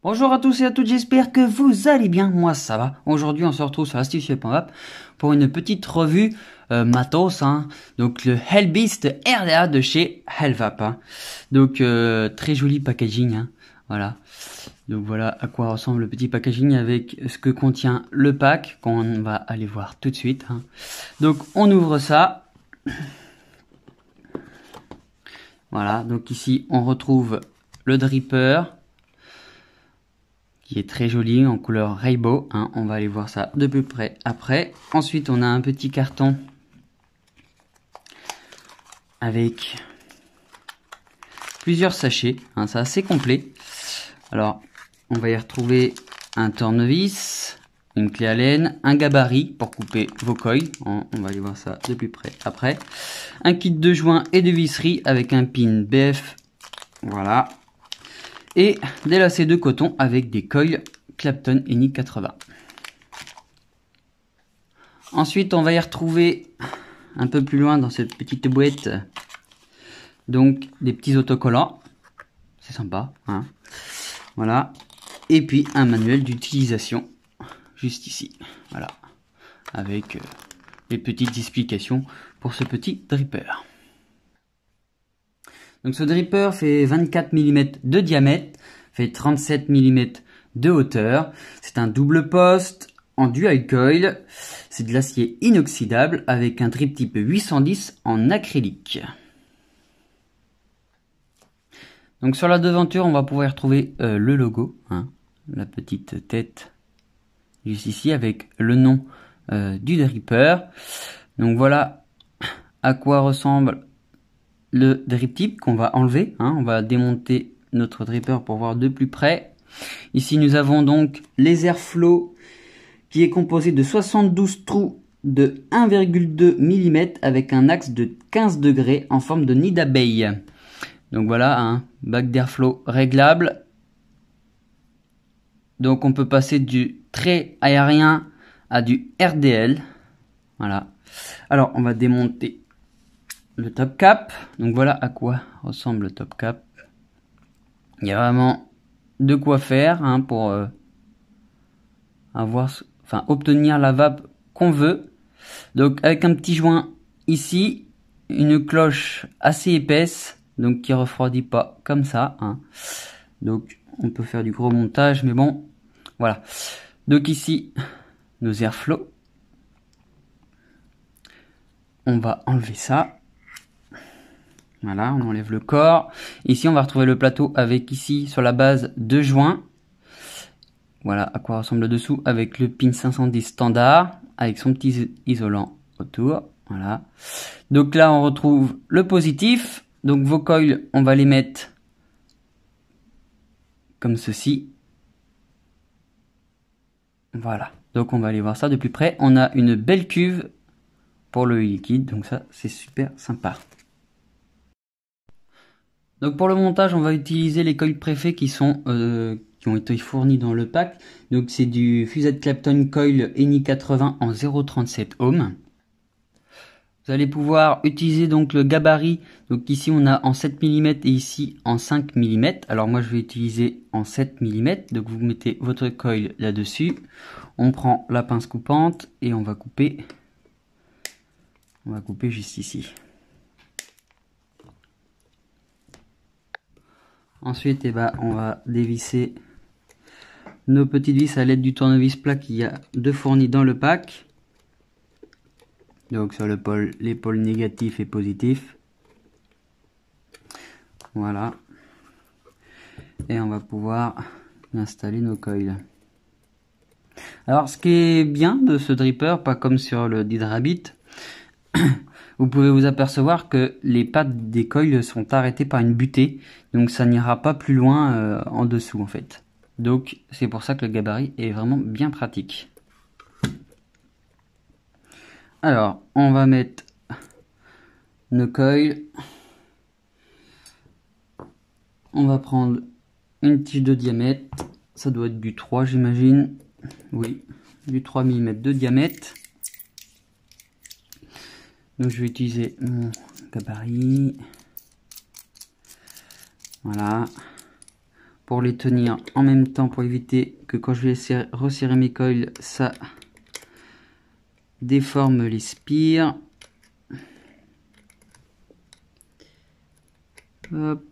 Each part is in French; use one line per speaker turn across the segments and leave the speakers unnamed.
Bonjour à tous et à toutes, j'espère que vous allez bien, moi ça va. Aujourd'hui on se retrouve sur astucieux.app pour une petite revue matos, hein. Donc le Hellbeast RDA de chez Hellvap, hein. Donc très joli packaging, hein. Voilà. Donc voilà à quoi ressemble le petit packaging avec ce que contient le pack qu'on va aller voir tout de suite, hein. Donc on ouvre ça. Voilà, donc ici on retrouve le dripper, qui est très joli en couleur rainbow, hein. On va aller voir ça de plus près après. Ensuite, on a un petit carton avec plusieurs sachets, hein. C'est assez complet. Alors, on va y retrouver un tournevis, une clé Allen, un gabarit pour couper vos coils. On va aller voir ça de plus près après. Un kit de joints et de visserie avec un pin BF. Voilà. Et des lacets de coton avec des coils Clapton ENI 80. Ensuite, on va y retrouver un peu plus loin dans cette petite boîte, donc des petits autocollants. C'est sympa, hein. Voilà. Et puis un manuel d'utilisation juste ici. Voilà. Avec les petites explications pour ce petit dripper. Donc ce dripper fait 24 mm de diamètre, fait 37 mm de hauteur. C'est un double poste en dual coil. C'est de l'acier inoxydable avec un drip type 810 en acrylique. Donc sur la devanture, on va pouvoir y retrouver le logo, hein, la petite tête juste ici avec le nom du dripper. Donc voilà à quoi ressemble le drip tip qu'on va enlever, hein. On va démonter notre dripper pour voir de plus près. Ici nous avons donc les airflow qui est composé de 72 trous de 1,2 mm avec un axe de 15 degrés en forme de nid d'abeille. Donc voilà un bac d'airflow réglable. Donc on peut passer du trait aérien à du RDL. Voilà. Alors on va démonter le top cap. Donc voilà à quoi ressemble le top cap. Il y a vraiment de quoi faire, hein, pour obtenir la vape qu'on veut. Donc avec un petit joint ici, une cloche assez épaisse, donc qui refroidit pas comme ça, hein. Donc on peut faire du gros montage, mais bon, voilà. Donc ici, nos airflow. On va enlever ça. Voilà, on enlève le corps. Ici, on va retrouver le plateau avec ici, sur la base, 2 joints. Voilà à quoi ressemble le dessous avec le pin 510 standard, avec son petit isolant autour. Voilà. Donc là, on retrouve le positif. Donc vos coils, on va les mettre comme ceci. Voilà. Donc on va aller voir ça de plus près. On a une belle cuve pour le liquide. Donc ça, c'est super sympa. Donc pour le montage, on va utiliser les coils préfets qui ont été fournis dans le pack. Donc c'est du Fused Clapton Coil ENI 80 en 0,37 ohm. Vous allez pouvoir utiliser donc le gabarit. Donc ici on a en 7 mm et ici en 5 mm. Alors moi je vais utiliser en 7 mm. Donc vous mettez votre coil là-dessus. On prend la pince coupante et on va couper. On va couper juste ici. Ensuite, on va dévisser nos petites vis à l'aide du tournevis plat qu'il y a de fourni dans le pack. Donc sur les pôles négatifs et positifs. Voilà. Et on va pouvoir installer nos coils. Alors ce qui est bien de ce dripper, pas comme sur le Hydrabit, vous pouvez vous apercevoir que les pattes des coils sont arrêtées par une butée. Donc ça n'ira pas plus loin en dessous en fait. Donc c'est pour ça que le gabarit est vraiment bien pratique. Alors on va mettre nos coils. On va prendre une tige de diamètre. Ça doit être du 3 j'imagine. Oui, du 3 mm de diamètre. Donc je vais utiliser mon gabarit. Voilà. pour les tenir en même temps, pour éviter que quand je vais resserrer mes coils, ça déforme les spires. Hop.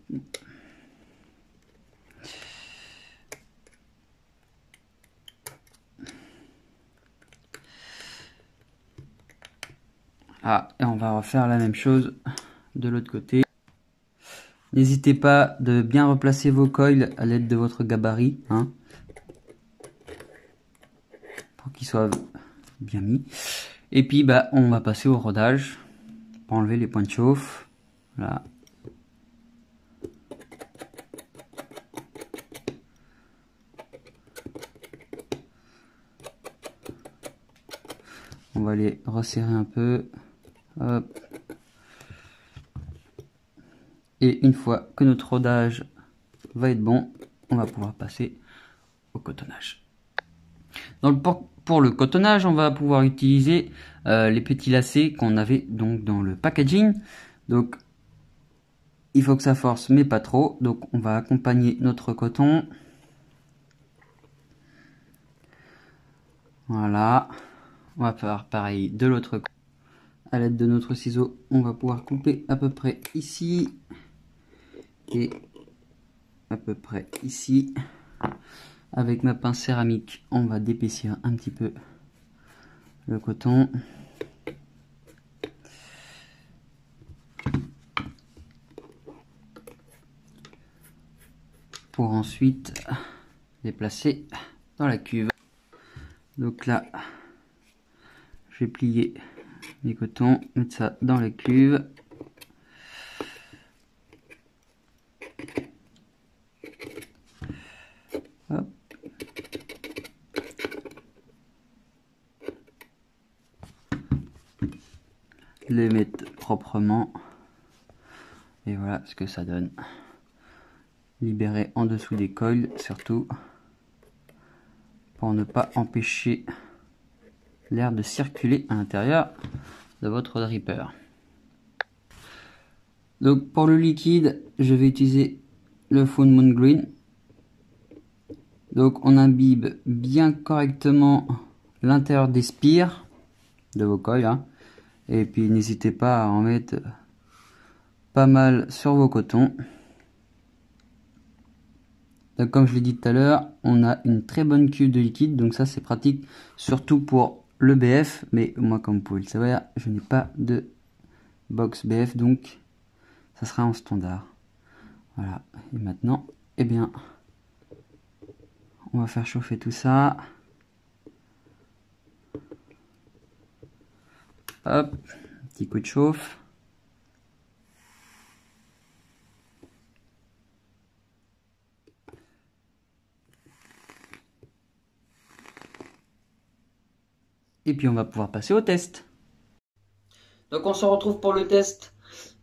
Ah, et on va refaire la même chose de l'autre côté. N'hésitez pas de bien replacer vos coils à l'aide de votre gabarit, hein, pour qu'ils soient bien mis. Et puis bah on va passer au rodage pour enlever les points de chauffe. Voilà. On va les resserrer un peu. Hop. Et une fois que notre rodage va être bon, on va pouvoir passer au cotonnage. Pour le cotonnage, on va pouvoir utiliser les petits lacets qu'on avait donc dans le packaging. Donc il faut que ça force, mais pas trop. Donc on va accompagner notre coton. Voilà. On va faire pareil de l'autre côté. À l'aide de notre ciseau, on va pouvoir couper à peu près ici. Et à peu près ici. Avec ma pince céramique, on va d'épaissir un petit peu le coton. Pour ensuite les placer dans la cuve. Donc là, je vais plier mes cotons, mettre ça dans la cuve. Hop. Les mettre proprement. Et voilà ce que ça donne. Libérer en dessous des coils, surtout pour ne pas empêcher l'air de circuler à l'intérieur de votre dripper. Donc pour le liquide, je vais utiliser le Full Moon Green. Donc on imbibe bien correctement l'intérieur des spires de vos coils, hein. Et puis n'hésitez pas à en mettre pas mal sur vos cotons. Donc, comme je l'ai dit tout à l'heure, on a une très bonne cuve de liquide, donc ça c'est pratique surtout pour le BF, mais moi comme vous pouvez le savoir, je n'ai pas de box BF, donc ça sera en standard. Voilà, et maintenant, eh bien, on va faire chauffer tout ça. Hop, petit coup de chauffe. Et puis on va pouvoir passer au test. Donc on se retrouve pour le test.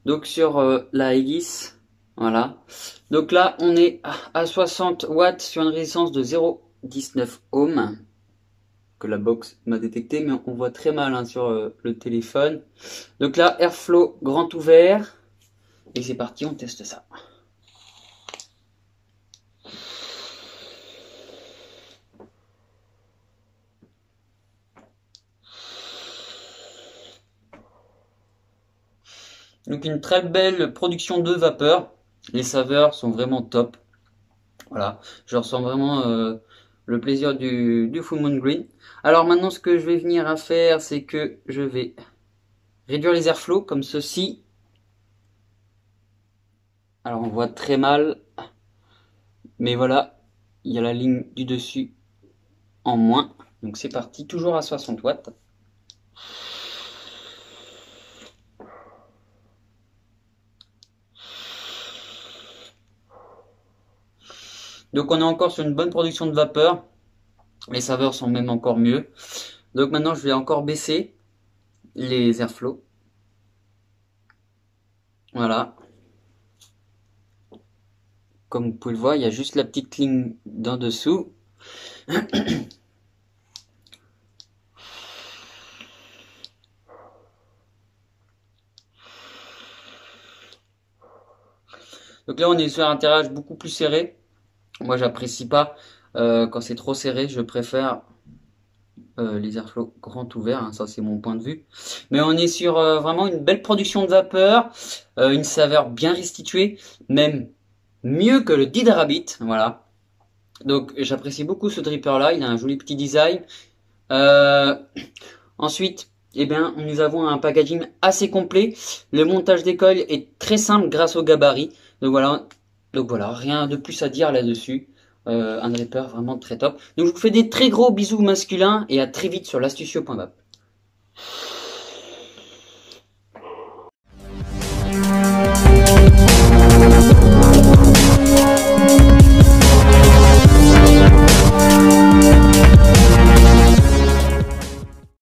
Donc sur la Aegis. Voilà. Donc là on est à 60 watts sur une résistance de 0,19 ohms. Que la box m'a détecté, mais on voit très mal, hein, sur le téléphone. Donc là, Airflow grand ouvert. Et c'est parti, on teste ça. Donc une très belle production de vapeur. Les saveurs sont vraiment top. Voilà, je ressens vraiment le plaisir du Full Moon Green. Alors maintenant, ce que je vais venir à faire, c'est que je vais réduire les airflows comme ceci. Alors on voit très mal, mais voilà, il y a la ligne du dessus en moins. Donc c'est parti, toujours à 60 watts. Donc on est encore sur une bonne production de vapeur. Les saveurs sont même encore mieux. Donc maintenant je vais encore baisser les airflows. Voilà. Comme vous pouvez le voir, il y a juste la petite ligne d'en dessous. Donc là on est sur un tirage beaucoup plus serré. Moi, j'apprécie pas quand c'est trop serré. Je préfère les airflow grand ouverts, hein, ça c'est mon point de vue. Mais on est sur vraiment une belle production de vapeur, une saveur bien restituée, même mieux que le Did Rabbit, voilà. Donc j'apprécie beaucoup ce dripper là, il a un joli petit design. Euh, Ensuite, eh bien, nous avons un packaging assez complet. Le montage des coils est très simple grâce au gabarit. Donc voilà, rien de plus à dire là-dessus. Un dripper vraiment très top. Donc je vous fais des très gros bisous masculins et à très vite sur l'astucio.vape.